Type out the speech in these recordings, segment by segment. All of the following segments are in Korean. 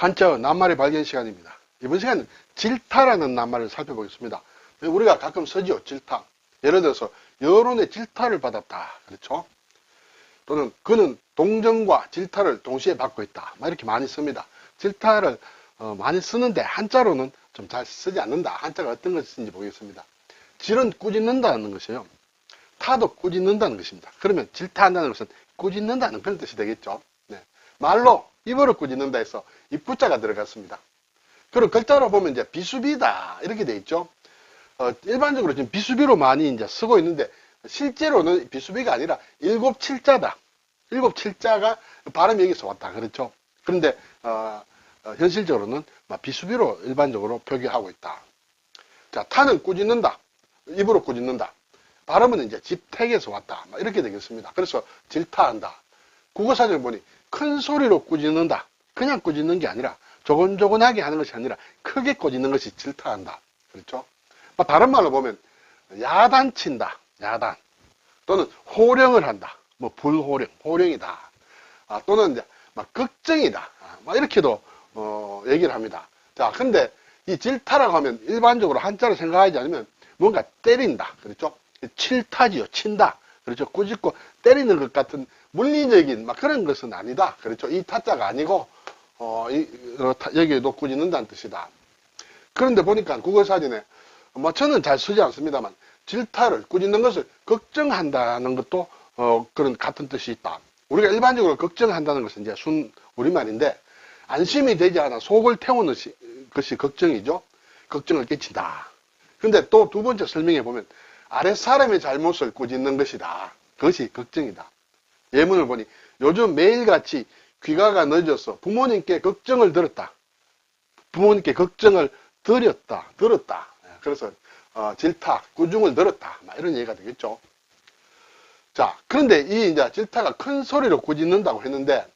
한자어 낱말의 발견 시간입니다. 이번 시간은 질타라는 낱말을 살펴보겠습니다. 우리가 가끔 쓰죠. 질타. 예를 들어서 여론의 질타를 받았다. 그렇죠? 또는 그는 동정과 질타를 동시에 받고 있다. 이렇게 많이 씁니다. 질타를 많이 쓰는데 한자로는 좀 잘 쓰지 않는다. 한자가 어떤 것인지 보겠습니다. 질은 꾸짖는다는 것이에요. 타도 꾸짖는다는 것입니다. 그러면 질타한다는 것은 꾸짖는다는 그런 뜻이 되겠죠. 네. 말로 입으로 꾸짖는다 해서 입구자가 들어갔습니다. 그리고 글자로 보면 이제 비수비다 이렇게 돼 있죠. 일반적으로 지금 비수비로 많이 이제 쓰고 있는데 실제로는 비수비가 아니라 일곱 칠자다. 일곱 칠자가 발음이 여기서 왔다. 그렇죠. 그런데 현실적으로는 비수비로 일반적으로 표기하고 있다. 자, 타는 꾸짖는다. 입으로 꾸짖는다. 발음은 이제 집택에서 왔다. 이렇게 되겠습니다. 그래서 질타한다. 국어사전을 보니 큰 소리로 꾸짖는다. 그냥 꾸짖는 게 아니라 조곤조곤하게 하는 것이 아니라 크게 꾸짖는 것이 질타한다. 그렇죠? 다른 말로 보면 야단친다. 야단. 또는 호령을 한다. 불호령, 호령이다. 또는 이제 걱정이다. 이렇게도 얘기를 합니다. 자, 근데 이 질타라고 하면 일반적으로 한자로 생각하지 않으면 뭔가 때린다. 그렇죠? 칠타지요. 친다. 그렇죠? 꾸짖고 때리는 것 같은 물리적인 그런 것은 아니다. 그렇죠? 이 타자가 아니고 여기에도 꾸짖는다는 뜻이다. 그런데 보니까 국어사전에 저는 잘 쓰지 않습니다만 질타를 꾸짖는 것을 걱정한다는 것도 그런 같은 뜻이 있다. 우리가 일반적으로 걱정한다는 것은 이제 순 우리말인데 안심이 되지 않아 속을 태우는 것이 걱정이죠. 걱정을 끼친다. 근데 또 두 번째 설명해 보면 아랫사람의 잘못을 꾸짖는 것이다. 그것이 걱정이다. 예문을 보니 요즘 매일같이 귀가가 늦어서 부모님께 걱정을 들었다. 부모님께 걱정을 들었다. 그래서 질타, 꾸중을 들었다. 이런 얘기가 되겠죠. 자, 그런데 이 이제 질타가 큰 소리로 꾸짖는다고 했는데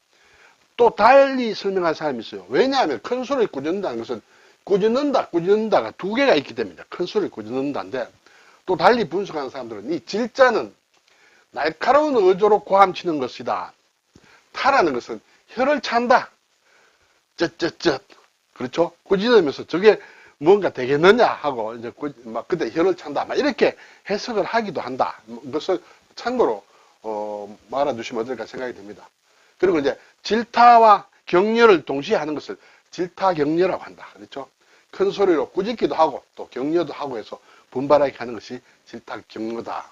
또 달리 설명할 사람이 있어요. 왜냐하면 큰 소리를 꾸짖는다는 것은 꾸짖는다가 두 개가 있기 때문에 큰 소리를 꾸짖는다인데 또 달리 분석하는 사람들은 이 질자는 날카로운 어조로 고함치는 것이다. 타라는 것은 혀를 찬다. 쯧쯧쯧. 그렇죠? 꾸짖으면서 저게 뭔가 되겠느냐 하고 이제 그때 혀를 찬다. 이렇게 해석을 하기도 한다. 그것을 참고로 말아두시면 어떨까 생각이 듭니다. 그리고 이제 질타와 격려를 동시에 하는 것을 질타격려라고 한다. 그렇죠? 큰 소리로 꾸짖기도 하고 또 격려도 하고 해서 분발하게 하는 것이 질타격려다.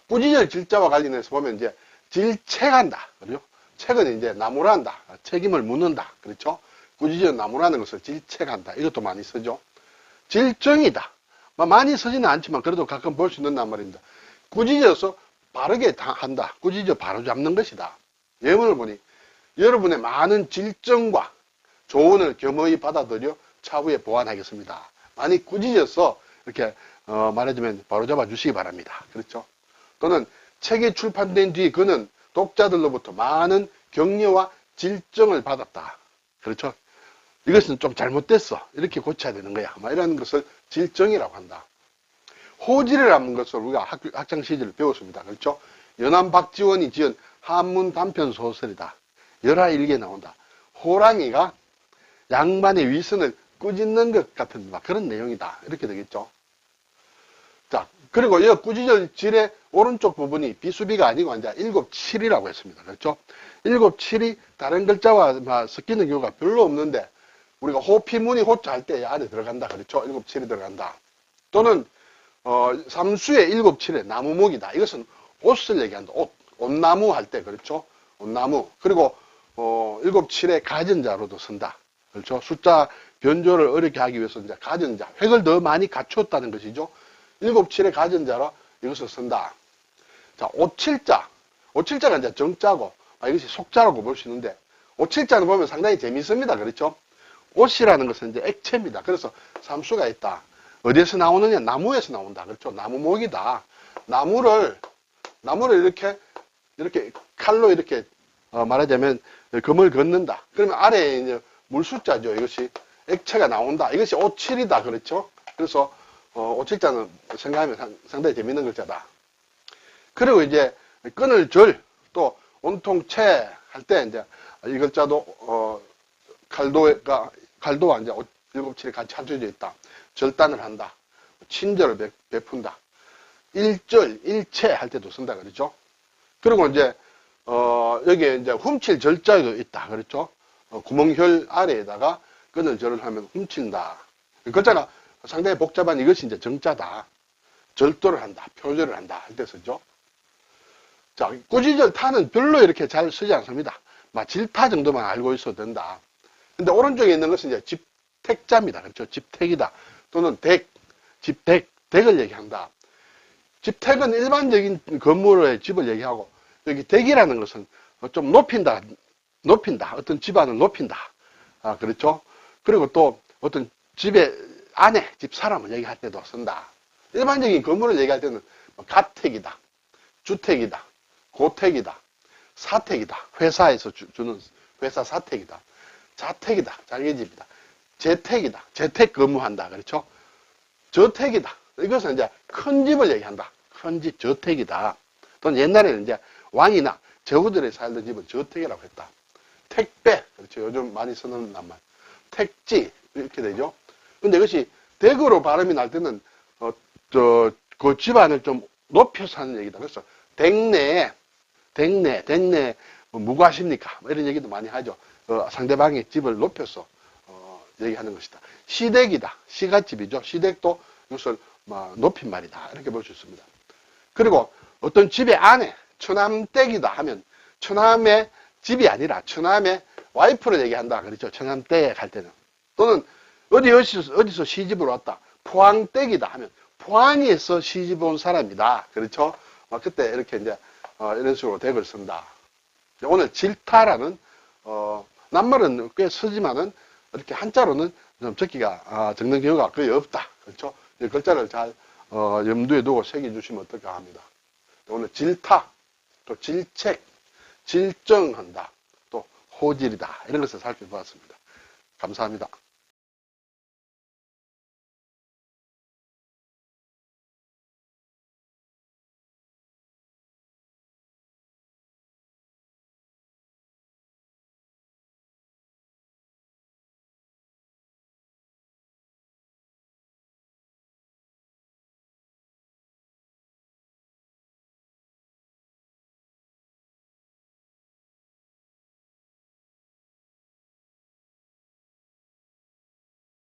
꾸짖을 질자와 관련해서 보면 이제 질책한다. 그렇죠? 책은 이제 나무란다. 책임을 묻는다. 그렇죠? 꾸짖은 나무라는 것을 질책한다. 이것도 많이 쓰죠. 질정이다. 많이 쓰지는 않지만 그래도 가끔 볼 수 있는 낱말입니다. 꾸짖어서 바르게 한다. 꾸짖어 바로잡는 것이다. 예문을 보니 여러분의 많은 질정과 조언을 겸허히 받아들여 차후에 보완하겠습니다. 많이 꾸짖어서 이렇게 말해주면 바로잡아 주시기 바랍니다. 그렇죠? 또는 책이 출판된 뒤 그는 독자들로부터 많은 격려와 질정을 받았다. 그렇죠? 이것은 좀 잘못됐어. 이렇게 고쳐야 되는 거야. 이런 것을 질정이라고 한다. 호질이라는 것을 우리가 학창 시절에 배웠습니다. 그렇죠? 연암 박지원이 지은 한문 단편 소설이다. 열하일기에 나온다. 호랑이가 양반의 위선을 꾸짖는 것 같은 그런 내용이다. 이렇게 되겠죠. 자, 그리고 이 꾸짖을 질의 오른쪽 부분이 비수비가 아니고 이제 일곱칠이라고 했습니다. 그렇죠? 일곱칠이 다른 글자와 섞이는 경우가 별로 없는데 우리가 호피무늬 호자 할 때 안에 들어간다. 그렇죠? 일곱칠이 들어간다. 또는 삼수의 일곱칠에 나무목이다. 이것은 옷을 얘기한다. 옷나무 할 때 그렇죠? 옷나무. 그리고 일곱칠에 가전자로도 쓴다. 그렇죠? 숫자 변조를 어렵게 하기 위해서 이제 가전자, 획을 더 많이 갖추었다는 것이죠. 일곱칠의 가전자로 이것을 쓴다. 자, 오칠자. 오칠자가 이제 정자고, 이것이 속자라고 볼 수 있는데, 오칠자는 보면 상당히 재미있습니다. 그렇죠? 옷이라는 것은 이제 액체입니다. 그래서 삼수가 있다. 어디에서 나오느냐? 나무에서 나온다. 그렇죠? 나무목이다. 나무를 이렇게 칼로 이렇게 말하자면 금을 걷는다. 그러면 아래에 이제 물숫자죠. 이것이 액체가 나온다. 이것이 오칠이다. 그렇죠? 그래서 오칠자는 생각하면 상당히 재밌는 글자다. 그리고 이제 끈을 절, 또 온통채 할 때 이제 이 글자도 칼도와 이제 7칠이 같이 합쳐져 있다. 절단을 한다. 친절을 베푼다. 일절, 일체 할 때도 쓴다. 그렇죠? 그리고 이제, 여기에 이제 훔칠 절자도 있다. 그렇죠? 구멍혈 아래에다가 끈을 절을 하면 훔친다. 글자가 상당히 복잡한 이것이 이제 정자다. 절도를 한다. 표절을 한다. 할 때 쓰죠. 자, 꾸지절 타는 별로 이렇게 잘 쓰지 않습니다. 막 질타 정도만 알고 있어도 된다. 근데 오른쪽에 있는 것은 이제 집택자입니다. 그렇죠? 집택이다. 또는 댁, 집택, 댁을 얘기한다. 집택은 일반적인 건물의 집을 얘기하고, 여기 댁이라는 것은 좀 높인다. 어떤 집안을 높인다. 아, 그렇죠? 그리고 또 어떤 집의 안에, 집 사람을 얘기할 때도 쓴다. 일반적인 건물을 얘기할 때는 가택이다. 주택이다. 고택이다. 사택이다. 회사에서 주는 회사 사택이다. 자택이다. 자기 집이다. 재택이다. 재택 근무한다. 그렇죠? 저택이다. 이것은 이제 큰 집을 얘기한다. 큰 집, 저택이다. 또는 옛날에는 이제 왕이나 제후들이 살던 집은 저택이라고 했다. 택배. 그렇죠. 요즘 많이 쓰는 말. 택지. 이렇게 되죠. 근데 이것이 댁으로 발음이 날 때는, 그 집안을 좀 높여서 하는 얘기다. 그래서 댁내, 무과십니까? 뭐 이런 얘기도 많이 하죠. 상대방의 집을 높여서, 얘기하는 것이다. 시댁이다. 시가집이죠. 시댁도 이것을 높임말이다. 이렇게 볼 수 있습니다. 그리고 어떤 집의 안에 처남댁이다 하면 처남의 집이 아니라 처남의 와이프를 얘기한다. 그렇죠. 처남댁 할 때는. 또는 어디서 시집을 왔다. 포항댁이다 하면 포항에서 시집 온 사람이다. 그렇죠. 그때 이렇게 이제 이런 식으로 댁을 쓴다. 오늘 질타라는 낱말은 꽤 쓰지만은 이렇게 한자로는 좀 적는 경우가 거의 없다. 그렇죠. 이 글자를 잘 염두에 두고 새겨주시면 어떨까 합니다. 오늘 질타, 또 질책, 질정한다, 또 호질이다 이런 것을 살펴보았습니다. 감사합니다.